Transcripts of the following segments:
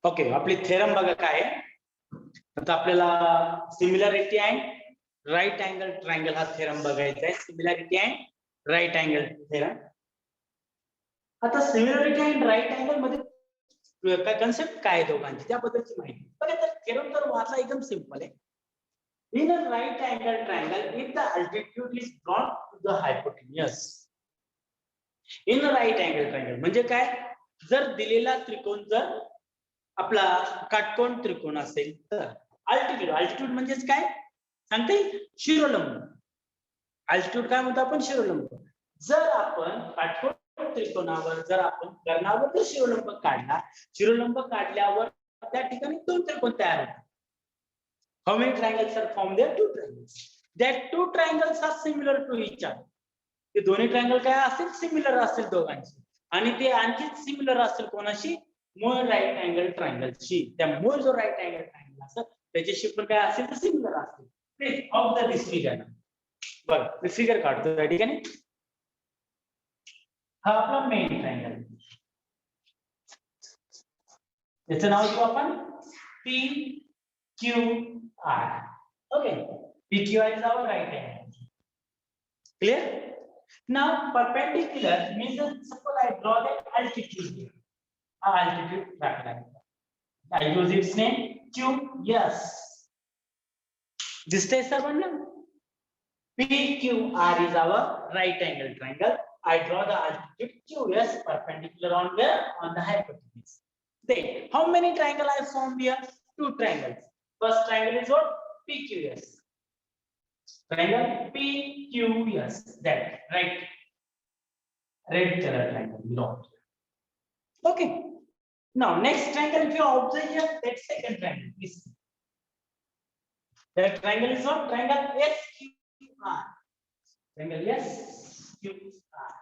Okay, आपली theorem बघा काय आहे. आता आपल्याला similarity and right angle triangle हा थेरम बघायचा आहे. Similarity and right angle theorem. आता सिमिलॅरिटी अँड राईट अँगल मध्ये काय कन्सेप्ट काय आहे दोघांची त्याबद्दलची माहिती बघा. तर थेरम तर वाचला एकदम सिंपल आहे. In a right angle triangle, if the altitude is drawn to the hypotenuse. In a right angle triangle म्हणजे काय, जर दिलेला त्रिकोण जर आपला काटकोन त्रिकोण असेल तर अल्टिट्यूड म्हणजेच काय सांगते, शिरोलंब. अल्टिट्यूड काय म्हणतो आपण, शिरोलंब. जर आपण काटकोन त्रिकोणावर जर आपण कर्णावर जर शिरोलंब काढला, शिरोलंब काढल्यावर त्या ठिकाणी दोन त्रिकोण तयार होतात. How many triangles are formed there? Two triangles. That two triangles are similar to each other. ते दोन्ही ट्रायंगल काय असेल, सिमिलर असेल दोघांची. आणि ते आणखी सिमिलर असेल कोणाशी, मूळ राईट अँगल ट्रायंगलशी. त्या मूळ जो राईट अँगल ट्रायंगल असेल त्याच्याशी पण काय असेल तर सिमिलर असेल. Please observe this figure. बघा मी फिगर काढतो त्या ठिकाणी. हा आपला मेन ट्रायंगल, याचं नाव देऊ आपण PQR. Okay, PQR is our right angle. Clear? Now perpendicular means suppose I draw the altitude here. Altitude track. I use its name QS. This is our PQR is our right angle triangle. I draw the altitude QS perpendicular on where? On the hypotenuse. Then how many triangle I formed here? Two triangles. First triangle is what? PQS. Triangle PQS. That right. Red color triangle. Okay. Now next triangle, if you observe here, that second triangle. Please. That triangle is what? Triangle SQR. Triangle SQR.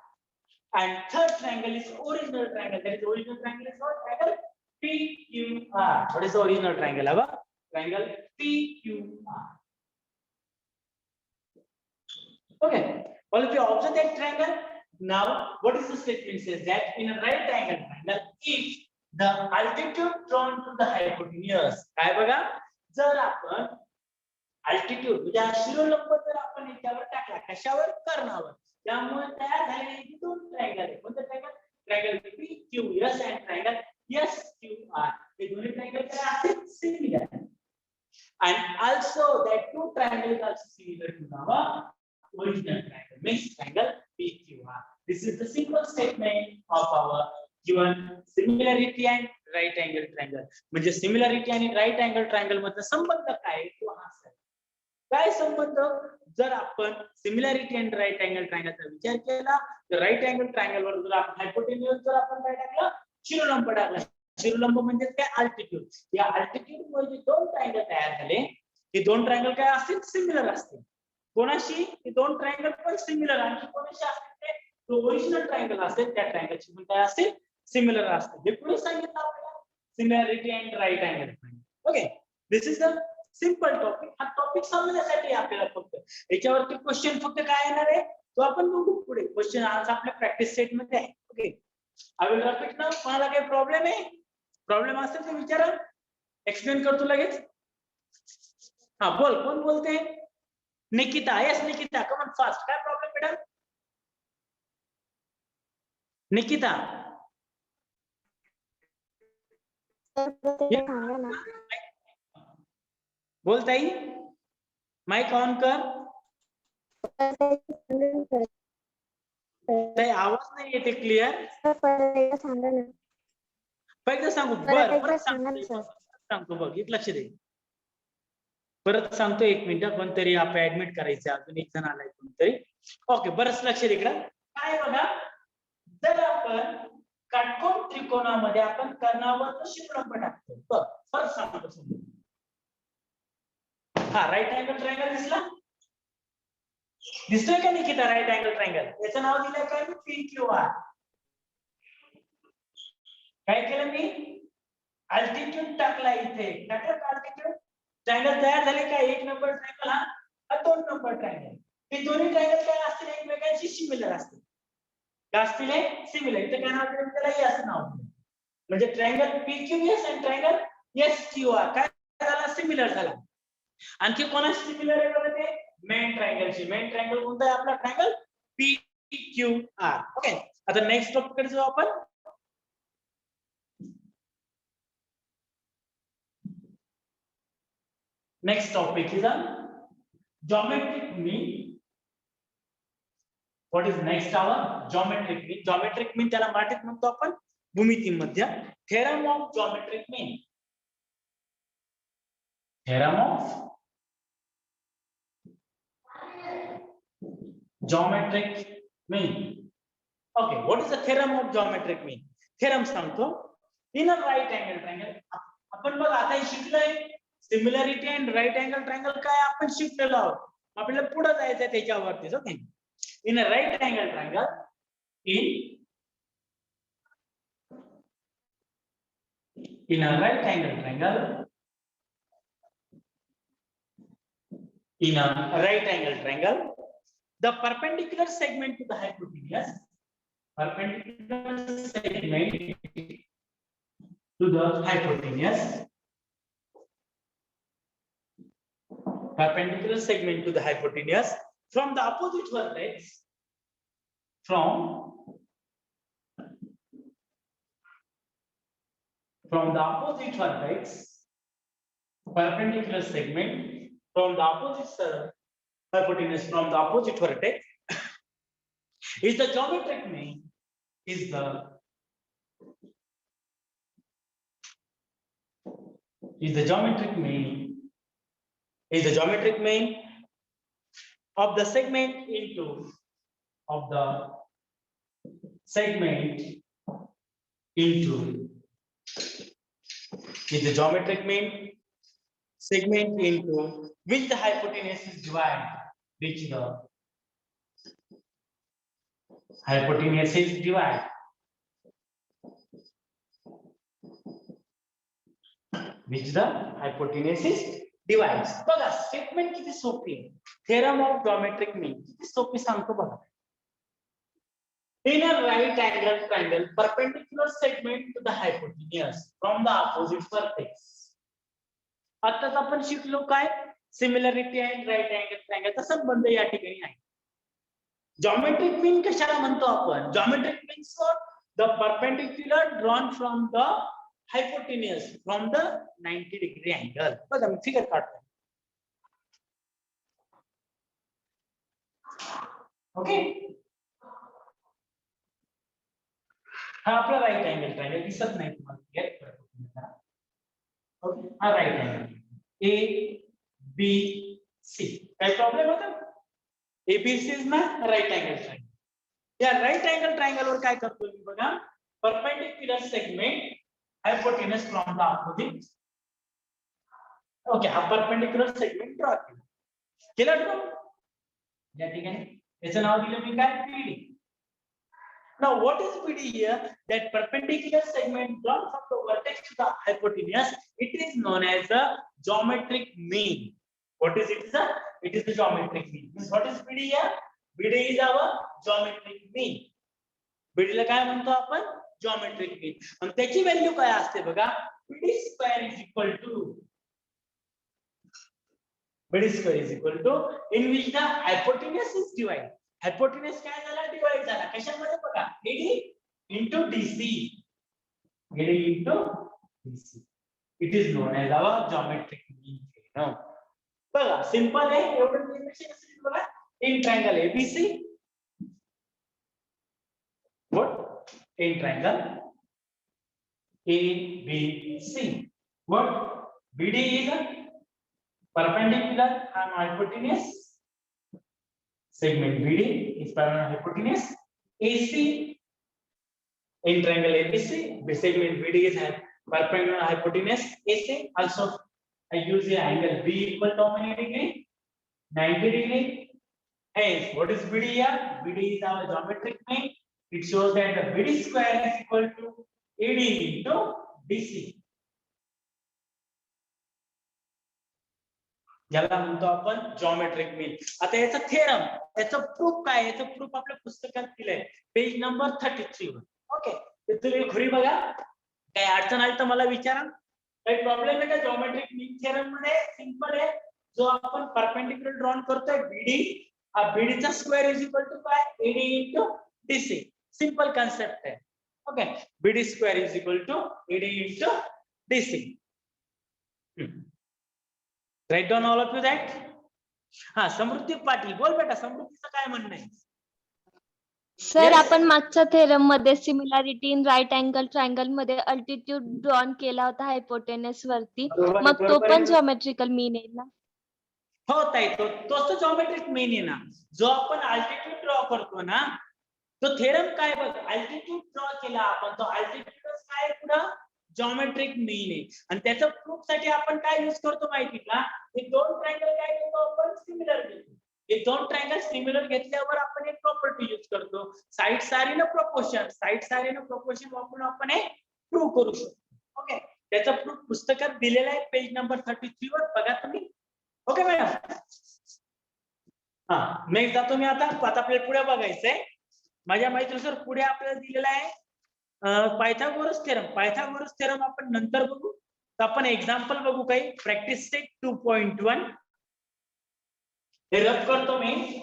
And third triangle is original triangle. That is original triangle is what? Triangle PQR. What is the original triangle? Our triangle PQR. Okay. Well, if you observe that triangle, now what is the statement says that in a right angle triangle, if the altitude drawn to the hypotenuse, काय बघा, जर आपण altitude म्हणजे शिरोलंब जर आपण याच्यावर टाकला, कशावर, कर्णावर, त्यामुळे तयार झालेले दोन ट्रायंगल आहे. कोणते triangle? Triangle PQS and triangle SQR. हे दोन्ही ट्रायंगल काय आहेत, similar. And also that two triangles are similar to our original triangle, means triangle PQR. This is the simple statement of our given similarity and right angle triangle. म्हणजे similarity आणि right angle triangle मध्ये संबंध काय आहे तो हा आहे. काय संबंध, जर आपण सिमिलॅरिटी आणि राईट अँगल ट्रायंगलचा विचार केला तर राईट अँगल ट्रायंगल वर जर आपण हायपोटेन्यूज जर आपण काय टाकलं, शिरोलंब टाकला. शिरोलंब म्हणजे काय, अल्टिट्यूड. या अल्टिट्यूड मुळे दोन ट्रायंगल तयार झाले. हे दोन ट्रायंगल काय असतील, सिमिलर असतील. कोणाशी, हे दोन ट्रायंगल पण सिमिलर. आणि कोणाशी असतील ते, तो ओरिजिनल ट्रायंगल असेल त्या ट्रायंगलची पण काय असतील, सिमिलर असतील. हे पुढे सांगितलं आपल्याला, similarity and right angle triangle. Okay, this is the simple topic. हा टॉपिक समजण्यासाठी आपल्याला फक्त याच्यावरती क्वेश्चन फक्त काय येणार आहे तो आपण बघू पुढे. क्वेश्चन आज आपल्या प्रॅक्टिस सेट मध्ये आहे. Okay, I will repeat now. कोणाला काही प्रॉब्लेम आहे, प्रॉब्लेम असेल तर विचारा, एक्सप्लेन करतो लगेच. हा बोल, कोण बोलते? Nikita. Yes Nikita, come on fast. काय प्रॉब्लेम बेटा निकिता? बोल ताई, माइक ऑन कर. ताई आवाज नाही येते क्लिअर. पहिलं सांगू, परत सांगतो बघ, एक लक्ष दे. परत सांगतो, एक मिनिट. कोणतरी आपण ऍडमिट करायचं, अजून एक जण आलाय कोणतरी. ओके, बरंच लक्ष दे इकडं. काय बघा, जर आपण काटकोन त्रिकोणामध्ये आपण कर्णावर शिरोलंब टाकतो, बघ परत सांगतो. हा राईट अँगल ट्रायंगल दिसला, दिसतोय का निकिता? राईट अँगल ट्रायंगल, याचं नाव दिलंय काय, PQR. काय केलं मी, अल्टिट्यूड टाकला इथे. टाकलं अल्टिट्यूड, ट्रायंगल तयार झाले काय, एक नंबर ट्रायंगल हा दोन नंबर ट्रायंगल. हे दोन्ही ट्रायंगल काय असतील, एकमेकांशी सिमिलर असतील. कास्ट दिले सिमिलर, इथे काय नाव दिलं त्याला एस नाव दिलं. म्हणजे ट्रायंगल पीक्यूएस आणि ट्रायंगल एसक्यूआर काय झाला सिमिलर झाला. आणखी कोणाशी सिमिलर आहे बघा ते मेन ट्रायंगलशी. मेन ट्रायंगल कोणता आहे आपला ट्रायंगल पीक्यूआर. ओके आता नेक्स्ट टॉपिक कडे जाऊ आपण. Next topic is geometric mean. What is next our geometric mean? Geometric mean त्याला मराठीत म्हणतो आपण भूमितीमध्य. Theorem of geometric mean. Theorem of geometric mean. Okay, what is the theorem of geometric mean? Theorem सांगतो. In a right angle triangle आपण बघ आता हे शिकलोय similarity and right angle triangle काय आपण शिकलेलो आहोत. आपल्याला पुढे जायचं त्याच्यावरतीच. Okay in a right angle triangle in a right angle triangle in a right angle triangle the perpendicular segment to the hypotenuse perpendicular segment to the hypotenuse from the opposite vertex from the opposite vertex perpendicular segment from the opposite hypotenuse from the opposite vertex is the geometric mean is the geometric mean of the segment into is the geometric mean segment into which the hypotenuse is divided, which the hypotenuse is divided, which the hypotenuse is divides. बघा statement किती सोपी आहे. Theorem of geometric mean किती सोपी सांगतो बघा. In a right angle triangle perpendicular segment to the hypotenuse from the opposite vertex. आताच आपण शिकलो काय सिमिलॅरिटी अँड राईट अँगल ट्रायंगलचा संबंध या ठिकाणी आहे. जॉमेट्रिक मीन कशाला म्हणतो आपण. Geometric means the perpendicular drawn from the hypotenuse from the 90-degree angle. बघा मी फिगर काढतो. ओके हा आपला राईट अँगल ट्रायंगल दिसत नाही तुम्हाला क्लिअर करतो. ओके हा right angle A B C. काय प्रॉब्लेम होता. एबीसी इज ना राईट अँगल ट्रायंगल. या राईट अँगल ट्रायंगल वर काय करतो मी बघा perpendicular segment hypotenuse from the opposite. Okay हा परपेंडिक्युलर सेगमेंट ड्रॉ केला ड्रॉ या ठिकाणी याचं नाव दिलं मी काय PD. Now what is PD here? That perpendicular segment drawn from the vertex to the hypotenuse, it is known as the geometric mean. What is it, sir? It is the geometric mean. Means what is PD here? PD is our geometric mean. PD ला काय म्हणतो आपण geometric mean. आणि त्याची value काय असते बघा PD square is equal to in which the hypotenuse is divided. Hypotenuse काय झाला डिवाइड झाला कशामध्ये बघा AD into DC. AD into DC. It is known as our geometric mean. No. बघा सिंपल आहे एवढं डेफिनेशन असेल बघा in triangle ABC. What? In triangle ABC. What? BD is perpendicular and hypotenuse. Segment BD is parallel hypotenuse. AC in triangle ABC. The segment BD is perpendicular hypotenuse. AC also I use the angle B equal to how many degree? 90 degree. Hence, what is BD here? BD is our geometric mean. It shows that the BD square is equal to AD into DC. ज्याला म्हणतो आपण geometric mean. आता याचा theorem, याचं proof काय, याचं proof आपल्या पुस्तकात दिलंय पेज नंबर 33 वर. ओके, तर तुम्ही घरी बघा, काही अडचण आली तर मला विचारा. काही प्रॉब्लेम आहे का जॉमेट्रिक मीन थेरम मध्ये? सिंपल आहे. जो आपण परपेंडिक्युलर ड्रॉन करतोय बीडी, हा बीडीचा स्क्वेअर इज इक्वल टू काय, AD into DC. Simple concept आहे. Okay, BD square is equal to AD into DC. Write down all of you that. हा, समृद्धी पाटील, बोल बेटा, समृद्धीचं काय म्हणणं आहे? Sir Yes. आपण मागच्या थेरम मध्ये similarity in right angle triangle मध्ये अल्टिट्यूड ड्रॉन केला होता हायपोटेनस वरती, बरोबर आहे, मग तो बरोबर पण आहे. जॉमेट्रिकल मीन येईल ना? हो ताई, तोच तो जॉमेट्रिक मीन आहे ना. जो आपण अल्टिट्यूड ड्रॉ करतो ना, तो थेरम काय बघ, अल्टिट्यूड ड्रॉ केला आपण, तो अल्टिट्यूड काय पुढं जॉमेट्रिक मीन आहे. आणि त्याच्या प्रूफ साठी आपण काय यूज करतो माहिती का, हे दोन ट्रायंगल काय घेतो आपण, सिमिलर घेतो. हे दोन ट्रायंगल सिमिलर घेतल्यावर आपण एक प्रॉपर्टी यूज करतो, sides are in proportion. Sides are in proportion वापरून आपण हे प्रूव्ह करू शकतो. ओके, त्याचा प्रूफ पुस्तकात दिलेला आहे पेज नंबर 33 वर, बघा तुम्ही. Okay madam. हा, नेक्स्ट जातो मी आता आपल्याला पुढे बघायचंय. माझ्या माहितीनुसार पुढे आपल्याला दिलेला आहे पायथागोरस थेरम. पायथागोरस थेरम आपण नंतर बघू. तर आपण एक्झाम्पल बघू काही. प्रॅक्टिस सेट 2.1 हे रब करतो मी.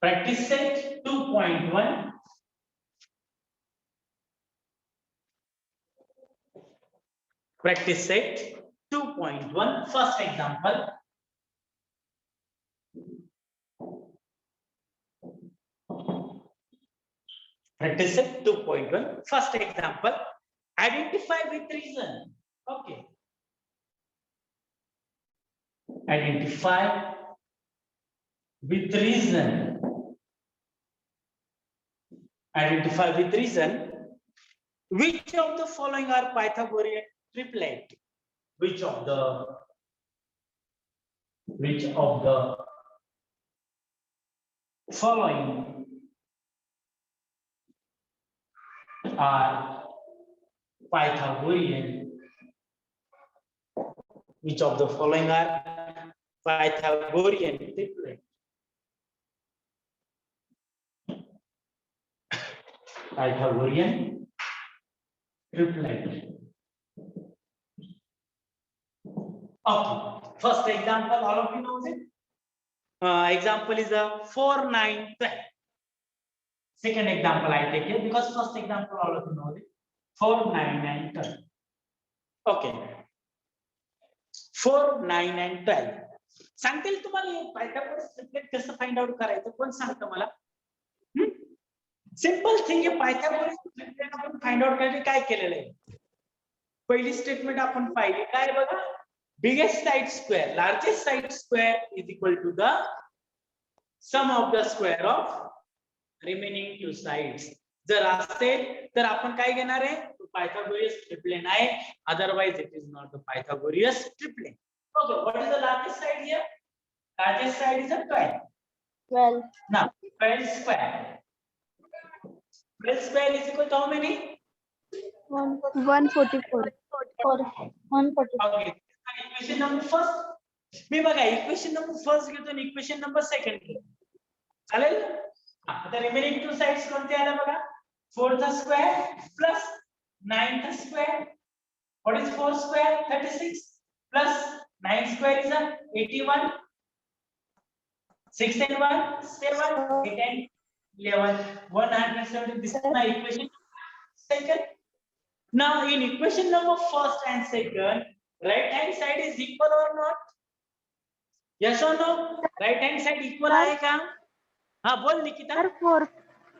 Practice set 2.1. Practice set 2.1. First example. Practice set 2.1. First example. Identify with reason. Okay. Identify with reason. Identify with reason. Which of the following are Pythagorean triplet? Which of the following are Pythagorean? Which of the following are Pythagorean triplet? Pythagorean triplet. Okay, first example, all of you know it. Example is a 4, 9, 12. Second example I take it because first example all of you know it. 4, 9, and 12. Okay. 4, 9, and 12. सांगतील तुम्हाला Pythagoras triplet कसं find out करायचं? कोण सांगतं मला? Simple thing आहे. Pythagoras triplet आपण find out करायचं काय केलेलं आहे? पहिली स्टेटमेंट आपण पाहिली काय बघा, biggest side square, largest side square is equal to the sum of the square of remaining two sides. जर असेल तर आपण काय घेणार आहे? Pythagorean triplet आहे, otherwise it is not the Pythagorean triplet. Okay, what is the largest side here? Largest side is a 12. 12. Now 12 square. 12 square is equal to how many? 144. 144. Okay. Equation number first. मी बघा equation number first घेतो आणि equation number second घेतो. चालेल? आता remaining two sides कोणते आले बघा. 4 चा स्क्वेअर प्लस 9 चा square. What is 4 square? 36 plus 9 square is 81. 6 and 1 7, 8 and 11, 170. This is my equation second. Now in equation number first and second, right hand side is equal or not? Yes or no? Right hand side equal आहे का? हा बोल Nikita. Sir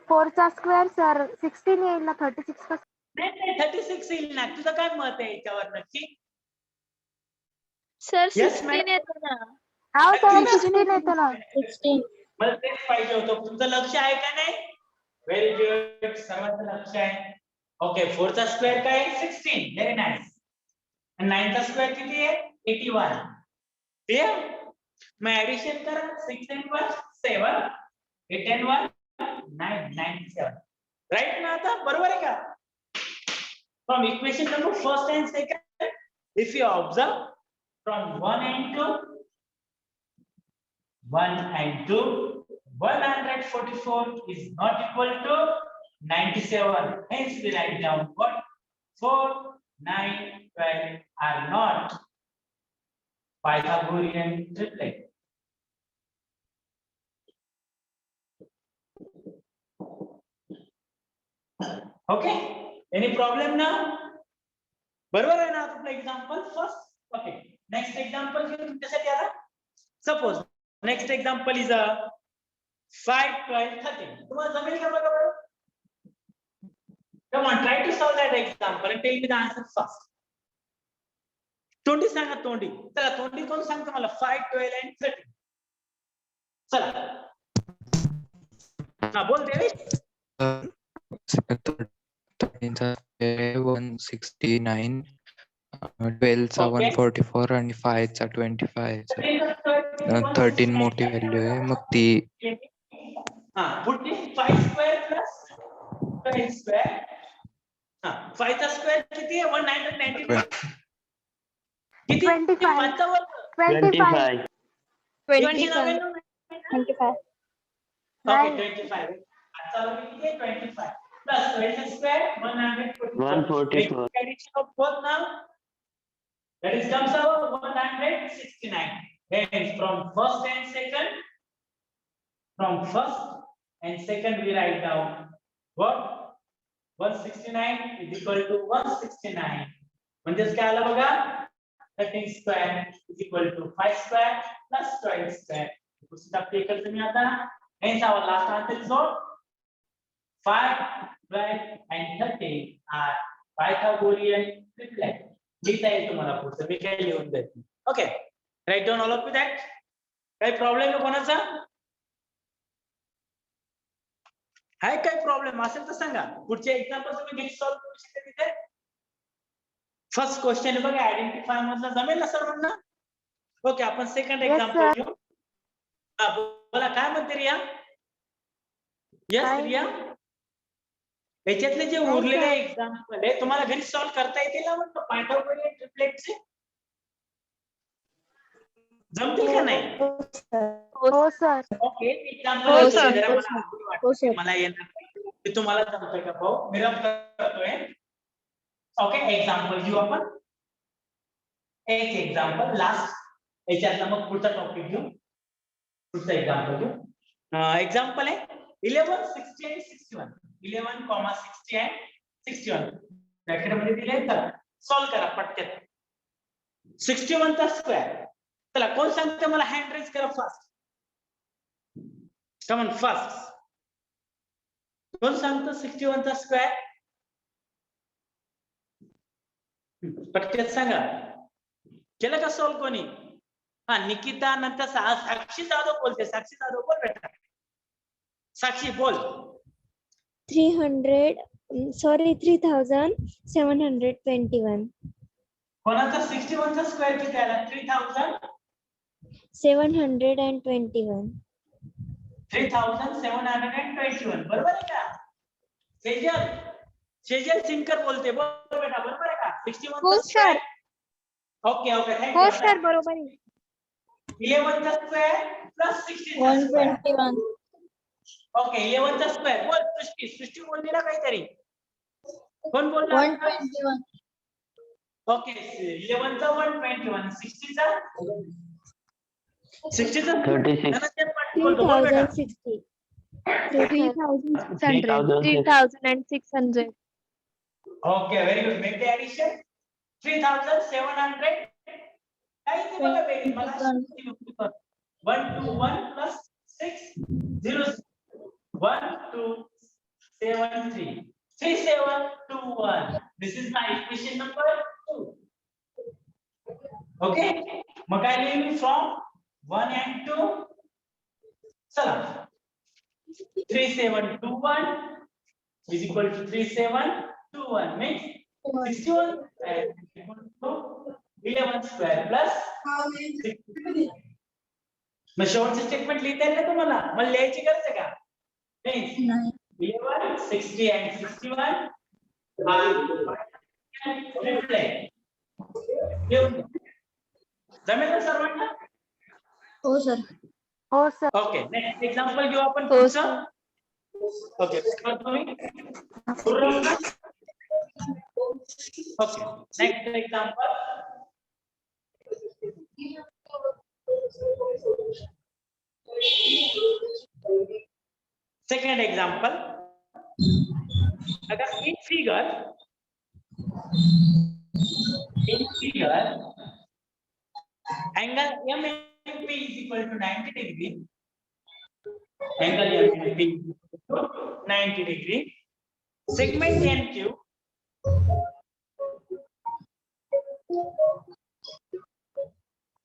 4 चा square sir 16 येईल ना? 36 का? नाही 36 येईल ना. तुझं काय मत आहे याच्यावर नक्की? सर Yes, 16 येतो ना. हां सर 16 येतो ना. 16. मला तेच पाहिजे होतं. तुमचं लक्ष आहे का नाही? व्हेरी गुड, सर्वांचं लक्ष आहे. ओके, 4 चा स्क्वेअर काय आहे? 16. Very nice. आणि 9 चा स्क्वेअर किती आहे? 81. क्लियर? मग ऍडिशन करा. 6 and 1 7, 8 and 1 9, 97. राइट ना? आता बरोबर आहे का? From equation number first and second If you observe from 1 and 2, 144 is not equal to 97. Hence we write down what? 4, 9, 12 are not Pythagorean triplet. Okay, any problem now? बरोबर आहे ना आपलं example first. Okay, next example घेऊ तुमच्यासाठी आता. Suppose next example is 5, 12, 13. तुम्हाला जमेल का बघा बरं? Come on, try to solve that example and tell me the answer first. तोंडी सांगा, तोंडी. चला तोंडी कोण सांगतो मला? 5, 12 and 13. चला हा बोल देवेश. 169, 12 Okay. 144 आणि 5 25. 13 मोठी व्हॅल्यू आहे, मग ती हा पुढे 5 स्क्वेअर प्लस 12 स्क्वेअर. हा 5 चा स्क्वेअर किती आहे? 190. किती? 25. 5 चा वर्ग 25. 25. 25. ओके 25. 5 चा वर्ग किती आहे? 25 plus 12 square 144. Addition of both now, that is comes out 169. Hence from first and second we write down what? 169 is equal to 169. म्हणजेच काय आलं बघा? 13 square is equal to 5 square plus 12 square. पुढचं आपले करायचं मी आता. Hence our last answer is what? 5, 12 and 13 are Pythagorean triplet. लिहिता येईल तुम्हाला पुढचं, मी काय लिहून देतो. Okay, right down all of that. काही प्रॉब्लेम आहे कोणाचा? हाय काही प्रॉब्लेम असेल तर सांगा. पुढचे एक्झाम्पल तुम्ही नीट सॉल्व्ह करू शकता तिथे. फर्स्ट क्वेश्चन बघा, आयडेंटिफाय मधला जमेल ना सर्वांना? ओके, आपण सेकंड Yes, एक्झाम्पल sir. घेऊ. हा बोला, काय म्हणते रिया? यस काय? रिया, याच्यातले जे Yes, उरलेले sir. एक्झाम्पल आहे तुम्हाला घरी सॉल्व्ह करता येतील ना? म्हणतो पायथागोरियन ट्रिपलेटचे जमतील का नाही? हो सर. ओके, एक्झाम्पल हो, घेतो sir. जरा. हो, मला sir. अवघड हो, वाटतं sir. मला येणार नाही. ते तुम्हाला जमतंय का भाऊ? मी रफ करतोय. ओके, एक्झाम्पल घेऊ आपण. एक एक्झाम्पल लास्ट, याच्यातला मग पुढचा टॉपिक घेऊ. पुढचा एक्झाम्पल घेऊ. एक्झाम्पल आहे 11, 60 आणि 61. 11, 60 and 61 ब्रॅकेट मध्ये दिले. तर सॉल्व्ह करा पटकन. 61 चा स्क्वेअर. चला कोण सांगते मला? हँड रेज करा फास्ट. Come on fast. कोण सांगतो 61 चा स्क्वेअर? पटकन सांगा. केलं का सॉल्व्ह कोणी? हा निकिता, नंतर साक्षी जाधव बोलते. साक्षी जाधव बोल बेटा. साक्षी बोल. 3721. कोणाचा 61 चा स्क्वेअर किती आला? 721. 3721. बरोबर आहे का? सेजल सिंकर बोलते. बोल बेटा, बरोबर आहे का? 61 हो, चा square. sir. Okay okay, thank हो यू. सर, बरोबर आहे. 11 चा स्क्वेअर प्लस 16 चा स्क्वेअर. 121. ओके, 11 चा स्क्वेअर. बोल सृष्टी बोलली ना काहीतरी. कोण बोलला? 121. ओके, 11 चा 121. 60 चा 3060. 3600. Okay, very good. Make the addition. 3700. काय ते बघा बेरीज मला 121 plus 6 0 1273 3721. This is my equation number 2. Okay, मग काय लिहिलं from 1 and 2. चला 3721 is equal to 3721 means 61 is equal to 11 square plus 60. मग शेवटचं स्टेटमेंट लिहिता येईल ना तुम्हाला? मला लिहायची गरज आहे का? नाही. 11, 60 and 61 are triplet. लिहून घ्या. जमेल ना सर्वांना? हो सर. हो सर. ओके नेक्स्ट एक्झाम्पल घेऊ आपण हो पुढचं. ओके करतो मी. सुरू राहू का? Okay next example. Second example. अगर in figure angle MNP is equal to 90 degree. Angle MNP is equal to 90 degree. Segment NQ.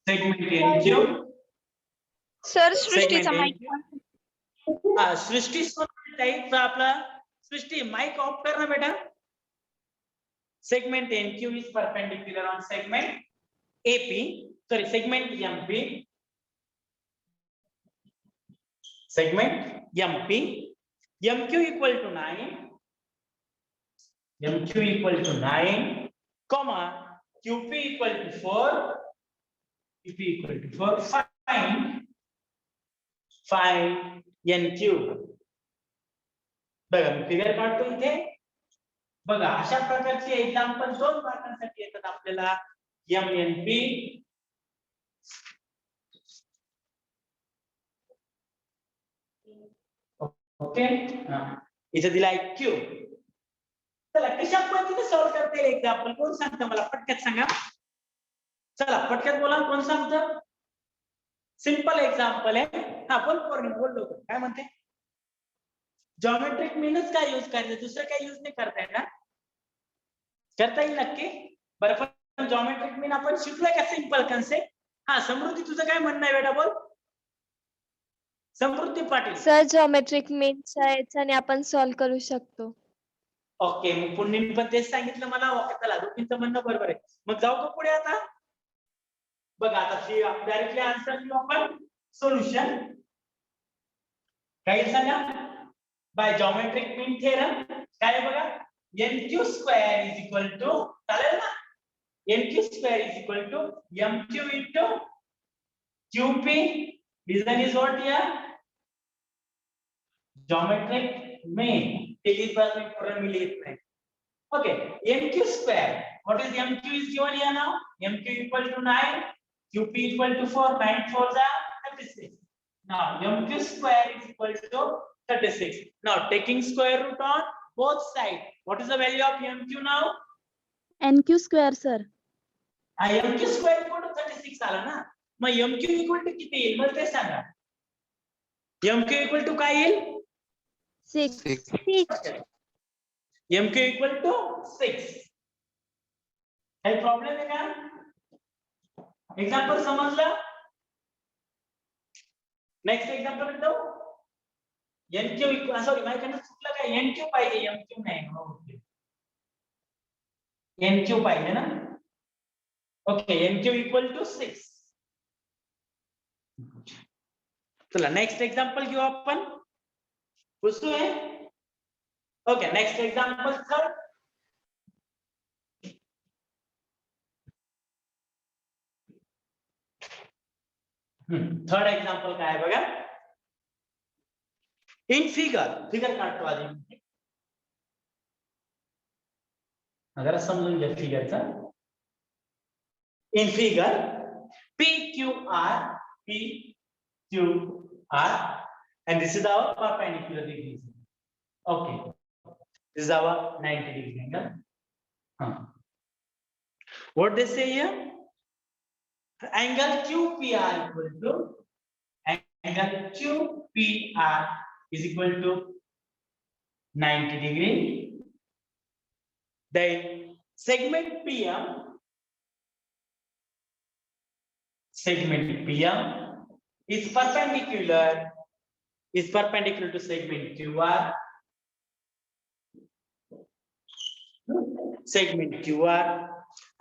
Segment NQ. Sir सृष्टीचा माईक सृष्टी टाइप आपला सृष्टी माइक ऑफ कर ना बेटा. Segment NQ is perpendicular on segment AP. Sorry, segment MP. Segment MP. MQ equal to 9. MQ equal to 9, comma QP equal to 4. QP equal to 4. Find NQ. बघा me figure काढतो इथे. बघा अशा प्रकारचे example दोन मार्कांसाठी येतात आपल्याला. MNP ओके इथे दिलाय Q. चला कशा पद्धतीने सॉल्व करता येईल एक्झाम्पल कोण सांगतं मला पटकन सांगा. चला पटकन बोला कोण सांगतं. सिंपल एक्झाम्पल आहे. हा बोललो काय म्हणते. जॉमेट्रिक मीनच काय यूज करायचं दुसरं काय यूज नाही करता येणार. करता येईल नक्की. बरं पण जॉमेट्रिक मीन आपण शिकलोय का सिंपल कन्सेप्ट. हा समृद्धी तुझं काय म्हणणं आहे बेटा बोल. समृद्धी पाटील. सर जॉमेट्रिक मीनच्या याच्याने आपण सॉल्व्ह करू शकतो. ओके मग पुण्यनी पण तेच सांगितलं मला. ओके चला दोघींचं म्हणणं बरोबर आहे. मग जाऊ का पुढे आता. बघा आता डायरेक्टली आन्सर देऊ आपण. सोल्युशन काय सांगा. बाय जॉमेट्रिक मीन थेरम काय बघा. NQ square is equal to चालेल ना. NQ square is equal to MQ into QP. Reason is what here? Geometric mean. This is what we formulate. Okay, MQ square. What is MQ is given here now? MQ equal to 9. QP equal to 4. 9 4s are 36. Now MQ square is equal to 36. Now taking square root on both sides. What is the value of MQ now? NQ square sir. MQ square equal to 36 आला ना. मग MQ equal to किती येईल मला ते सांगा. MQ equal to काय येईल. 6. MQ equal to 6. काही problem आहे का. एक्झाम्पल समजलं. नेक्स्ट एक्झाम्पल देऊ. NQ सॉरी माझ्याकडनं चुकलं काय. NQ पाहिजे MQ नाही. ओके NQ पाहिजे ना. Okay NQ equal to 6. चला नेक्स्ट एक्झाम्पल घेऊ आपण. पुसू आहे. Okay next example third. Third example काय बघा. इन फिगर काढतो आधी. जरा समजून घ्या फिगरचा. In figure PQR and this is our perpendicular degree. Okay, this is our 90 degree angle. What they say here? Angle QPR equal to is equal to 90 degree. Then segment PM is perpendicular to segment QR. Segment QR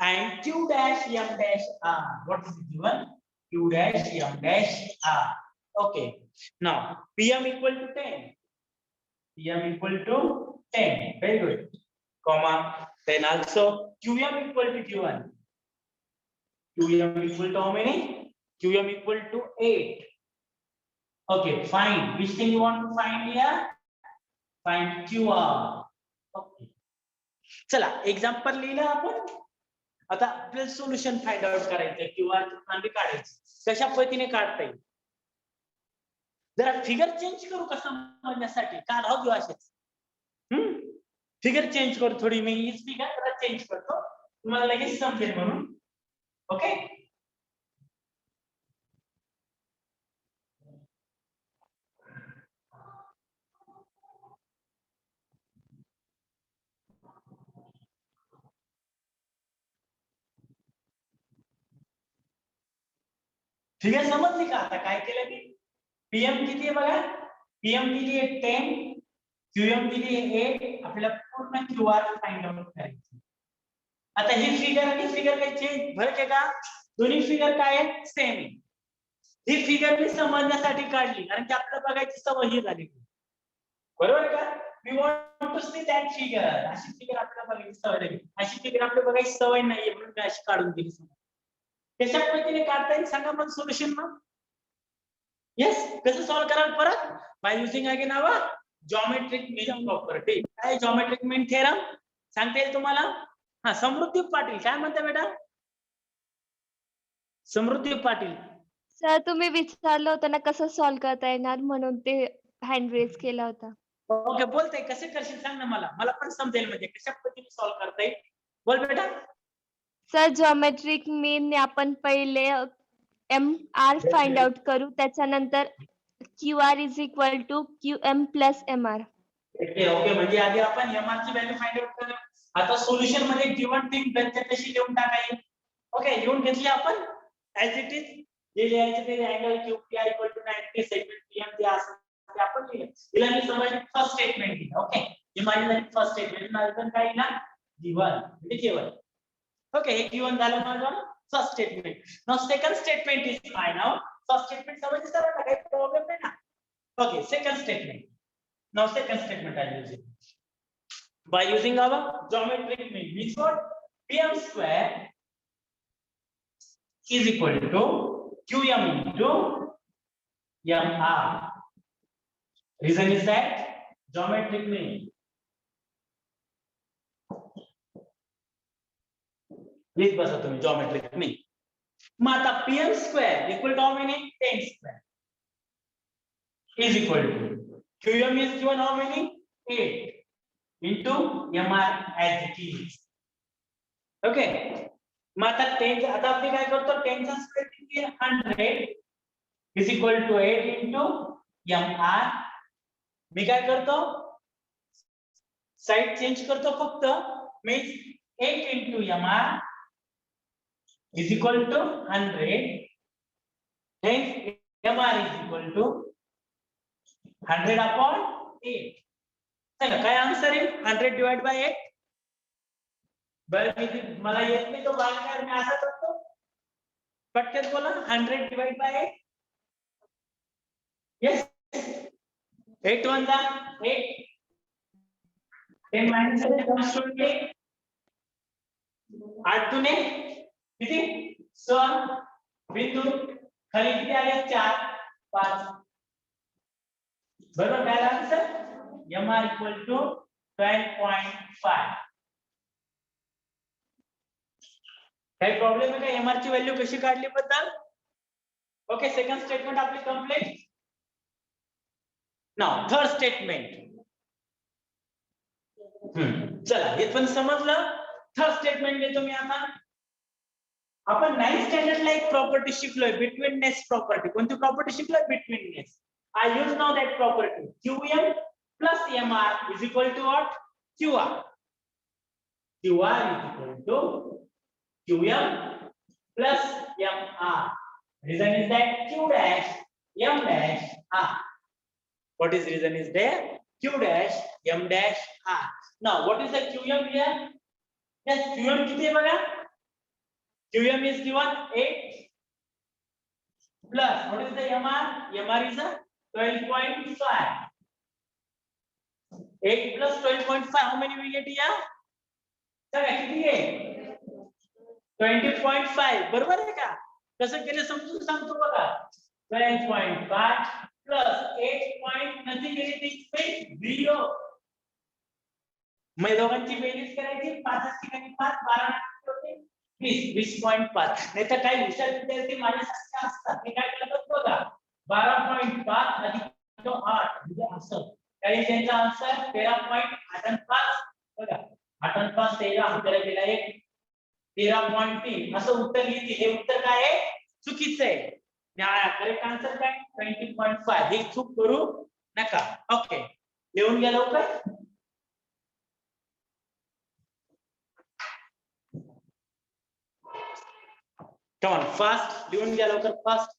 and Q dash M dash R. What is it given? Q dash M dash R. Okay. Now PM equal to 10. PM equal to 10. Very good. Comma. Then also QM equal to Q1. QM equal to how many? QM equal to 8. Okay, fine. Which thing you want to find here? Find QR. Okay. चला example लिहिलं आपण. आता आपल्याला solution find out करायचं QR आम्ही काढायचं. कशा पद्धतीने काढता येईल? जरा फिगर चेंज करू का समजण्यासाठी? का राहू देऊ असेच? फिगर चेंज करू थोडी. मी हीच फिगर जरा चेंज करतो तुम्हाला लगेच समजेल म्हणून. ओके. फिगर समजली का? आता काय केलं मी? पीएम किती आहे बघा. पीएम दिली आहे 10, क्यूएम दिली आहे 8. आपल्याला पूर्ण क्यूआर फाइंड आउट करायची. आता ही फिगर आणि फिगर काही चेंज फरक आहे का? दोन्ही फिगर काय आहे? सेम आहे. ही फिगर मी समजण्यासाठी काढली कारण की आपल्याला बघायची सवय ही झाली. बरोबर का? We want to see that figure. अशी फिगर आपल्याला बघायची सवय लागली. अशी फिगर आपल्याला बघायची सवय नाहीये म्हणून मी अशी काढून दिली. कशा पद्धतीने काढता येईल सांगा मग सोल्युशन मग. येस, कसं सॉल्व्ह कराल परत? By using again our geometric mean property. काय जॉमेट्रिक मीन थेरम सांगता येईल तुम्हाला? हा, समृद्धी पाटील काय म्हणता बेटा? समृद्धी पाटील. सर तुम्ही विचारलं होतं ना कसं सॉल्व्ह करता येणार म्हणून ते हँड रेज केला होता. ओके, बोलते कसे करशील सांग ना मला पण समजेल म्हणजे कशा पद्धतीने सॉल्व्ह करता येईल. बोल बेटा. सर जॉमेट्रिक मीन ने आपण पहिले MR फाइंड आउट करू त्याच्यानंतर QR is equal to QM plus MR. Okay, म्हणजे आधी आपण MR ची व्हॅल्यू फाइंड आउट करू. आता सोल्युशन मध्ये गिवन थिंग त्यांच्या कशी लिहून टाकायची. ओके, लिहून घेतली आपण ऍज इट इज. जे लिहायचे ते angle QPR equal to 90 segment PM जे असं ते आपण लिहिलं. तिला मी समजली फर्स्ट स्टेटमेंट दिलं. ओके, ही माझी झाली फर्स्ट स्टेटमेंट. नंतर काय ना गिवन म्हणजे गिवन. ओके, हे गिवन झालं माझं first statement. Now second statement is find out. First statement समजली सर, काही प्रॉब्लेम नाही ना. Okay, second statement. Now second statement I use it. By using our geometric mean means what? PM square is equal to QM into MR. Reason is that geometric mean. Please बसा तुम्ही geometric mean. मग आता PM square equal to how many? 10 square is equal to QM is given how many? 8 into MR as it is. Okay. मग आता 10 आता आपण काय करतो? 10 चा square किती आहे? 100 is equal to 8 into MR. मी काय करतो? साइड चेंज करतो फक्त. Means 8 into MR is equal to 100. Hence MR is equal to 100 upon 8. सांगा काय आन्सर आहे? 100 डिवाइड बाय 8. बरं, मला येत नाही तो भागाकार, मी असा करतो. पटकन बोला. 100 डिवाइड बाय 8. येस, 8 1 जा 8. 10 मायनस 8 कम्स टू 8. 8 दुने किती? 6. बिंदू खाली किती आले? 4 5. बरोबर काय आन्सर? MR equal to 12.5. काही प्रॉब्लेम आहे का MR ची व्हॅल्यू कशी काढली बद्दल? ओके, सेकंड स्टेटमेंट आपली कंप्लीट. Now third statement. चला, हे पण समजलं. थर्ड स्टेटमेंट घेतो मी आता. आपण 9th स्टँडर्डला एक प्रॉपर्टी शिकलोय, बिटवीननेस प्रॉपर्टी. कोणती प्रॉपर्टी शिकलोय? Betweenness. I use now that property. QM plus MR is equal to what? QR. QR is equal to QM plus MR. Reason is that Q dash M dash R. What is reason is there? Q dash M dash R. Now what is the QM here? Yes, QM किती आहे बघा? QM is given 8 plus what is the MR? MR is a 12.5. 8 plus 12.5. How many we get here? Sir, किती आहे? 20.5 बरोबर आहे का? कसं केलं समजून सांगतो बघा. 12.5 प्लस 8 नथिंग एनिथिंग 0. मग दोघांची बेरीज करायची 5 ठिकाणी 5 12 होते 20.5. नाही तर काही हुशार विद्यार्थी माझ्यासारखे असतात ते काय करतात बघा 12.5 अधिक 8 म्हणजे असं काही त्यांचा आन्सर 13.5 बघा 8 13 आपल्याला दिला एक 13.3 असं उत्तर लिहिते. हे उत्तर काय आहे? चुकीचं आहे. करेक्ट आन्सर काय 20.5. हे चूक करू नका. ओके लिहून घ्या लवकर. Come on, fast. लिहून घ्या लवकर फास्ट.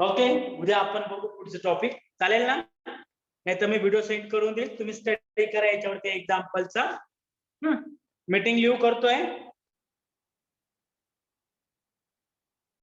ओके उद्या आपण बघू पुढचं टॉपिक. चालेल ना? नाही तर मी व्हिडिओ सेंड करून देईल. तुम्ही स्टडी करा याच्यावरती एक्झाम्पलचा. मीटिंग लिव्ह करतोय.